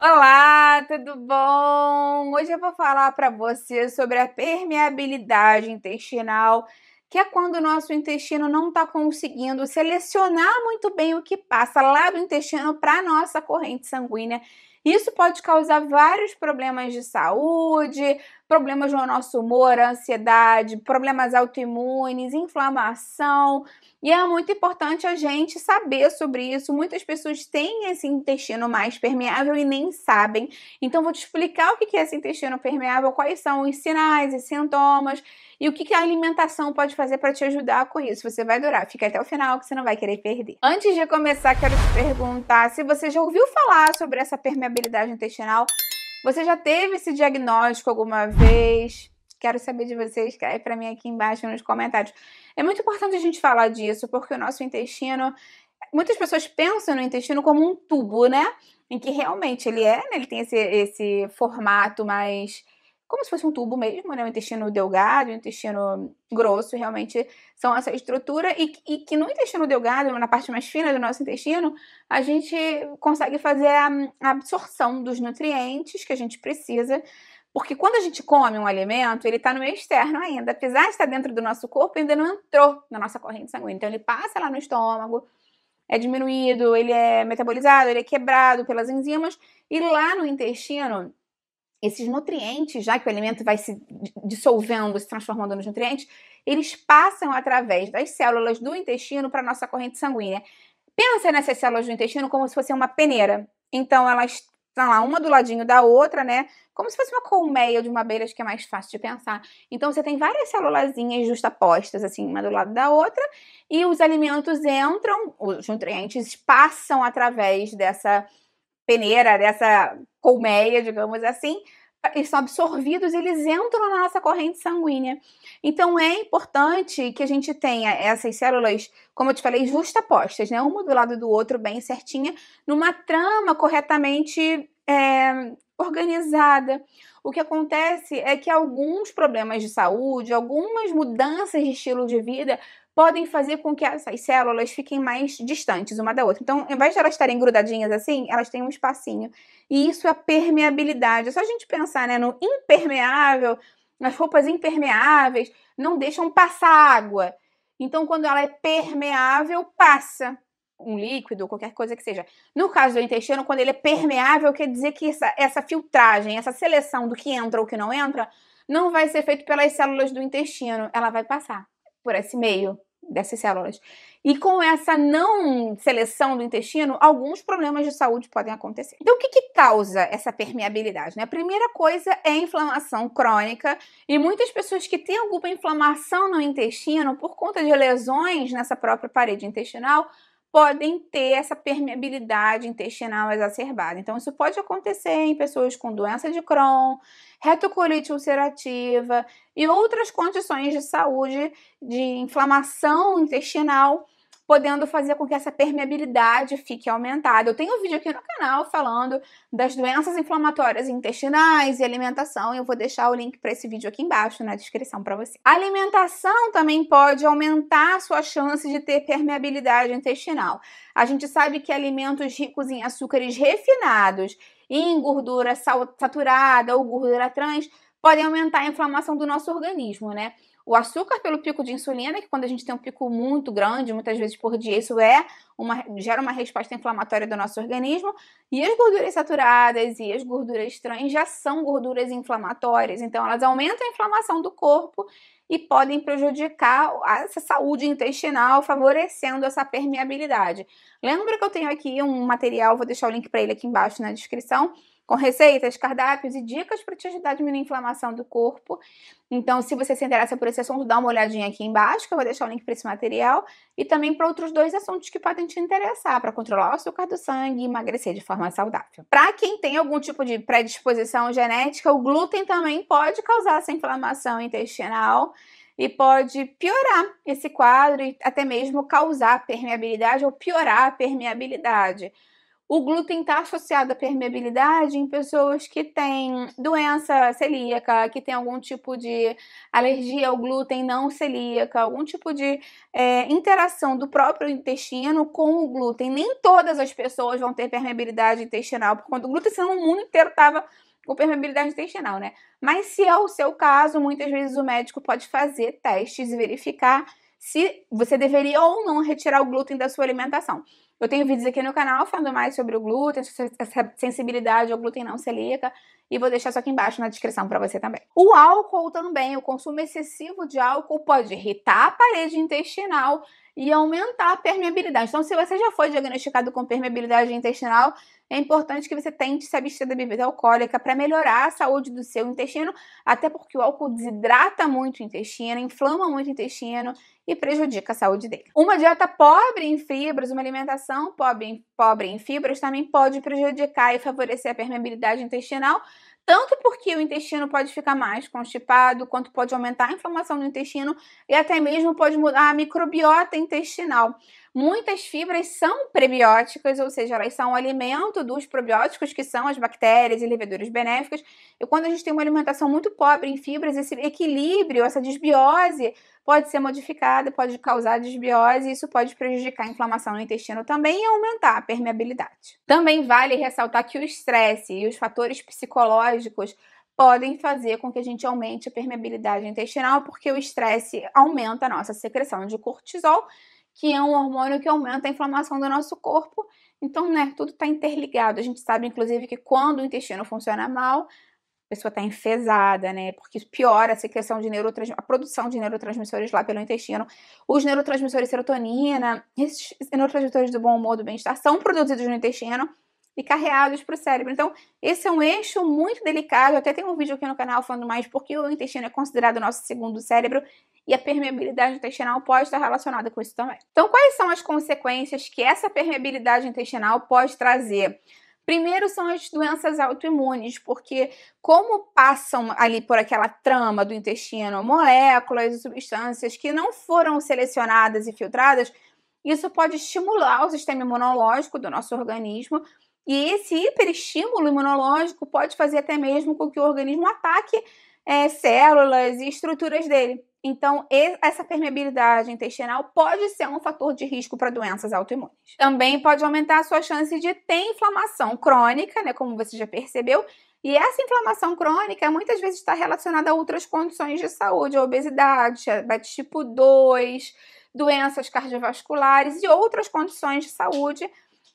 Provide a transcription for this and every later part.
Olá, tudo bom? Hoje eu vou falar para você sobre a permeabilidade intestinal, que é quando o nosso intestino não está conseguindo selecionar muito bem o que passa lá do intestino para a nossa corrente sanguínea. Isso pode causar vários problemas de saúde, problemas no nosso humor, ansiedade, problemas autoimunes, inflamação. E é muito importante a gente saber sobre isso. Muitas pessoas têm esse intestino mais permeável e nem sabem. Então, vou te explicar o que é esse intestino permeável, quais são os sinais e sintomas e o que a alimentação pode fazer para te ajudar com isso. Você vai adorar. Fica até o final que você não vai querer perder. Antes de começar, quero te perguntar se você já ouviu falar sobre essa permeabilidade intestinal. Você já teve esse diagnóstico alguma vez? Quero saber de vocês, escreve para mim aqui embaixo nos comentários. É muito importante a gente falar disso, porque o nosso intestino, muitas pessoas pensam no intestino como um tubo, né? Em que realmente ele é, né? Ele tem esse formato mais como se fosse um tubo mesmo, né? O intestino delgado, o intestino grosso, realmente são essa estrutura. E que no intestino delgado, na parte mais fina do nosso intestino, a gente consegue fazer a absorção dos nutrientes que a gente precisa. Porque quando a gente come um alimento, ele está no meio externo ainda. Apesar de estar dentro do nosso corpo, ainda não entrou na nossa corrente sanguínea. Então, ele passa lá no estômago, é diminuído, ele é metabolizado, ele é quebrado pelas enzimas. E lá no intestino, esses nutrientes, já que o alimento vai se dissolvendo, se transformando nos nutrientes, eles passam através das células do intestino para a nossa corrente sanguínea. Pensa nessas células do intestino como se fosse uma peneira. Então, elas estão lá, uma do ladinho da outra, né? Como se fosse uma colmeia de uma abelha, acho que é mais fácil de pensar. Então, você tem várias célulazinhas justapostas, assim, uma do lado da outra, e os alimentos entram, os nutrientes passam através dessa peneira, dessa colmeia, digamos assim, eles são absorvidos, eles entram na nossa corrente sanguínea. Então é importante que a gente tenha essas células, como eu te falei, justapostas, né? Uma do lado do outro, bem certinha, numa trama corretamente organizada. O que acontece é que alguns problemas de saúde, algumas mudanças de estilo de vida podem fazer com que essas células fiquem mais distantes uma da outra. Então, ao invés de elas estarem grudadinhas assim, elas têm um espacinho. E isso é a permeabilidade. É só a gente pensar, né, no impermeável, as roupas impermeáveis não deixam passar água. Então, quando ela é permeável, passa um líquido, qualquer coisa que seja. No caso do intestino, quando ele é permeável, quer dizer que essa filtragem, essa seleção do que entra ou que não entra, não vai ser feito pelas células do intestino. Ela vai passar por esse meio dessas células. E com essa não seleção do intestino, alguns problemas de saúde podem acontecer. Então, o que causa essa permeabilidade? Né? A primeira coisa é a inflamação crônica, e muitas pessoas que têm alguma inflamação no intestino, por conta de lesões nessa própria parede intestinal, podem ter essa permeabilidade intestinal exacerbada. Então, isso pode acontecer em pessoas com doença de Crohn, retocolite ulcerativa e outras condições de saúde, de inflamação intestinal, podendo fazer com que essa permeabilidade fique aumentada. Eu tenho um vídeo aqui no canal falando das doenças inflamatórias intestinais e alimentação, e eu vou deixar o link para esse vídeo aqui embaixo na descrição para você. A alimentação também pode aumentar a sua chance de ter permeabilidade intestinal. A gente sabe que alimentos ricos em açúcares refinados e em gordura saturada ou gordura trans podem aumentar a inflamação do nosso organismo, né? O açúcar pelo pico de insulina, que quando a gente tem um pico muito grande, muitas vezes por dia, isso gera uma resposta inflamatória do nosso organismo. E as gorduras saturadas e as gorduras trans já são gorduras inflamatórias, então elas aumentam a inflamação do corpo e podem prejudicar essa saúde intestinal, favorecendo essa permeabilidade. Lembra que eu tenho aqui um material, vou deixar o link para ele aqui embaixo na descrição, com receitas, cardápios e dicas para te ajudar a diminuir a inflamação do corpo. Então, se você se interessa por esse assunto, dá uma olhadinha aqui embaixo, que eu vou deixar o link para esse material, e também para outros dois assuntos que podem te interessar, para controlar o açúcar do sangue e emagrecer de forma saudável. Para quem tem algum tipo de predisposição genética, o glúten também pode causar essa inflamação intestinal e pode piorar esse quadro e até mesmo causar permeabilidade ou piorar a permeabilidade. O glúten está associado à permeabilidade em pessoas que têm doença celíaca, que tem algum tipo de alergia ao glúten não celíaca, algum tipo de interação do próprio intestino com o glúten. Nem todas as pessoas vão ter permeabilidade intestinal, por conta do glúten, senão o mundo inteiro estava com permeabilidade intestinal, né? Mas se é o seu caso, muitas vezes o médico pode fazer testes e verificar se você deveria ou não retirar o glúten da sua alimentação. Eu tenho vídeos aqui no canal falando mais sobre o glúten, essa sensibilidade ao glúten não celíaca, e vou deixar isso aqui embaixo na descrição para você também. O álcool também, o consumo excessivo de álcool pode irritar a parede intestinal e aumentar a permeabilidade. Então, se você já foi diagnosticado com permeabilidade intestinal, é importante que você tente se abster da bebida alcoólica para melhorar a saúde do seu intestino, até porque o álcool desidrata muito o intestino, inflama muito o intestino e prejudica a saúde dele. Uma dieta pobre em fibras, uma alimentação pobre em fibras também pode prejudicar e favorecer a permeabilidade intestinal, tanto porque o intestino pode ficar mais constipado, quanto pode aumentar a inflamação do intestino e até mesmo pode mudar a microbiota intestinal. Muitas fibras são prebióticas, ou seja, elas são o alimento dos probióticos, que são as bactérias e leveduras benéficas. E quando a gente tem uma alimentação muito pobre em fibras, esse equilíbrio, essa desbiose pode ser modificada, pode causar desbiose, e isso pode prejudicar a inflamação no intestino também e aumentar a permeabilidade. Também vale ressaltar que o estresse e os fatores psicológicos podem fazer com que a gente aumente a permeabilidade intestinal, porque o estresse aumenta a nossa secreção de cortisol, que é um hormônio que aumenta a inflamação do nosso corpo. Então, né, tudo está interligado. A gente sabe, inclusive, que quando o intestino funciona mal, a pessoa está enfesada, né? Porque piora a secreção de a produção de neurotransmissores lá pelo intestino. Os neurotransmissores serotonina, esses neurotransmissores do bom humor, do bem-estar, são produzidos no intestino e carreados para o cérebro. Então, esse é um eixo muito delicado. Eu até tenho um vídeo aqui no canal falando mais porque o intestino é considerado o nosso segundo cérebro e a permeabilidade intestinal pode estar relacionada com isso também. Então, quais são as consequências que essa permeabilidade intestinal pode trazer? Primeiro são as doenças autoimunes, porque como passam ali por aquela trama do intestino moléculas e substâncias que não foram selecionadas e filtradas, isso pode estimular o sistema imunológico do nosso organismo, e esse hiperestímulo imunológico pode fazer até mesmo com que o organismo ataque células e estruturas dele. Então, essa permeabilidade intestinal pode ser um fator de risco para doenças autoimunes. Também pode aumentar a sua chance de ter inflamação crônica, né, como você já percebeu, e essa inflamação crônica muitas vezes está relacionada a outras condições de saúde, a obesidade, diabetes tipo 2, doenças cardiovasculares e outras condições de saúde.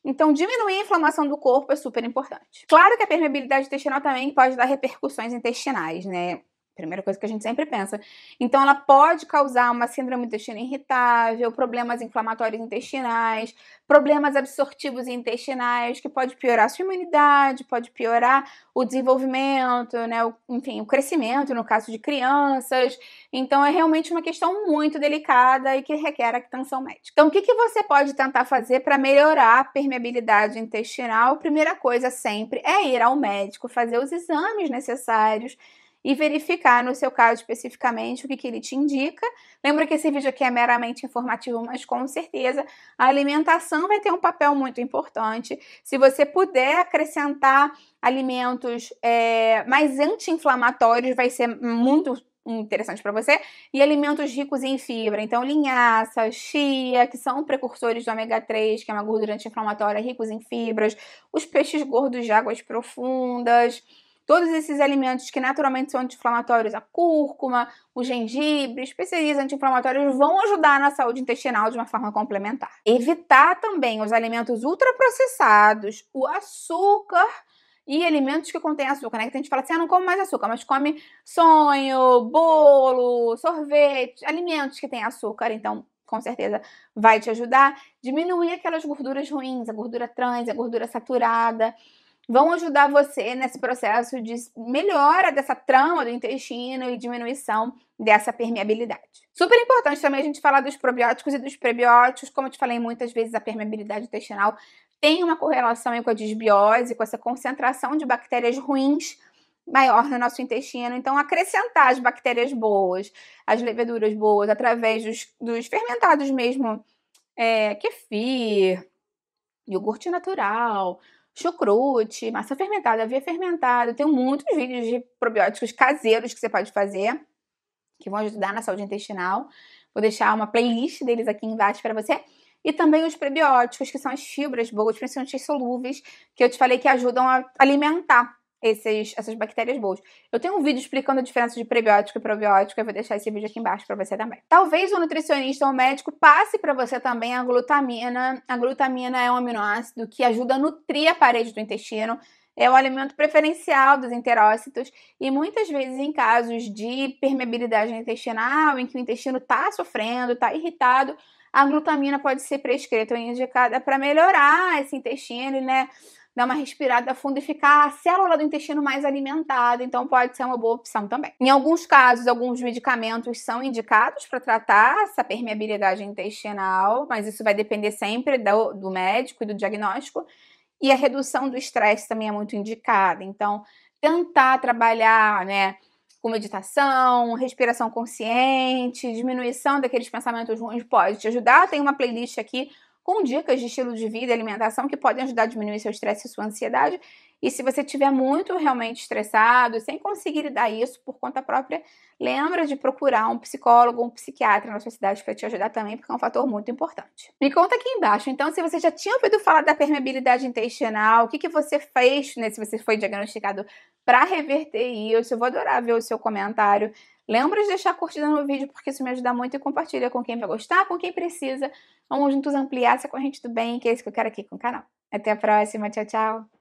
Então, diminuir a inflamação do corpo é super importante. Claro que a permeabilidade intestinal também pode dar repercussões intestinais, né? Primeira coisa que a gente sempre pensa. Então, ela pode causar uma síndrome do intestino irritável, problemas inflamatórios intestinais, problemas absortivos intestinais, que pode piorar a sua imunidade, pode piorar o desenvolvimento, né? Enfim, o crescimento, no caso de crianças. Então, é realmente uma questão muito delicada e que requer atenção médica. Então, o que você pode tentar fazer para melhorar a permeabilidade intestinal? Primeira coisa sempre é ir ao médico, fazer os exames necessários e verificar, no seu caso especificamente, o que ele te indica. Lembra que esse vídeo aqui é meramente informativo, mas com certeza a alimentação vai ter um papel muito importante. Se você puder acrescentar alimentos mais anti-inflamatórios, vai ser muito interessante para você, e alimentos ricos em fibra, então linhaça, chia, que são precursores do ômega 3, que é uma gordura anti-inflamatória, ricos em fibras, os peixes gordos de águas profundas, todos esses alimentos que naturalmente são anti-inflamatórios, a cúrcuma, o gengibre, especiarias anti-inflamatórias vão ajudar na saúde intestinal de uma forma complementar. Evitar também os alimentos ultraprocessados, o açúcar e alimentos que contêm açúcar, né? Que a gente fala assim, não come mais açúcar, mas come sonho, bolo, sorvete, alimentos que têm açúcar, então com certeza vai te ajudar. Diminuir aquelas gorduras ruins, a gordura trans, a gordura saturada, vão ajudar você nesse processo de melhora dessa trama do intestino e diminuição dessa permeabilidade. Super importante também a gente falar dos probióticos e dos prebióticos. Como eu te falei muitas vezes, a permeabilidade intestinal tem uma correlação aí com a desbiose, com essa concentração de bactérias ruins maior no nosso intestino. Então, acrescentar as bactérias boas, as leveduras boas, através dos fermentados mesmo, kefir, iogurte natural, chucrute, massa fermentada, aveia fermentada. Tem muitos vídeos de probióticos caseiros que você pode fazer, que vão ajudar na saúde intestinal. Vou deixar uma playlist deles aqui embaixo para você. E também os prebióticos, que são as fibras boas, principalmente as solúveis, que eu te falei que ajudam a alimentar essas bactérias boas. Eu tenho um vídeo explicando a diferença de prebiótico e probiótico, eu vou deixar esse vídeo aqui embaixo para você também. Talvez o nutricionista ou o médico passe para você também a glutamina. A glutamina é um aminoácido que ajuda a nutrir a parede do intestino, é o alimento preferencial dos enterócitos e muitas vezes em casos de permeabilidade intestinal, em que o intestino está sofrendo, está irritado, a glutamina pode ser prescrita ou indicada para melhorar esse intestino, né? Dar uma respirada fundo e ficar a célula do intestino mais alimentada, então pode ser uma boa opção também. Em alguns casos, alguns medicamentos são indicados para tratar essa permeabilidade intestinal, mas isso vai depender sempre do médico e do diagnóstico. E a redução do estresse também é muito indicada. Então, tentar trabalhar, né, com meditação, respiração consciente, diminuição daqueles pensamentos ruins pode te ajudar. Tem uma playlist aqui com dicas de estilo de vida e alimentação que podem ajudar a diminuir seu estresse e sua ansiedade. E se você estiver muito realmente estressado, sem conseguir lidar isso por conta própria, lembra de procurar um psicólogo ou um psiquiatra na sua cidade para te ajudar também, porque é um fator muito importante. Me conta aqui embaixo, então, se você já tinha ouvido falar da permeabilidade intestinal, o que você fez, né, se você foi diagnosticado para reverter isso. Eu vou adorar ver o seu comentário. Lembra de deixar a curtida no vídeo, porque isso me ajuda muito, e compartilha com quem vai gostar, com quem precisa. Vamos juntos ampliar essa corrente do bem, que é isso que eu quero aqui com o canal. Até a próxima, tchau, tchau!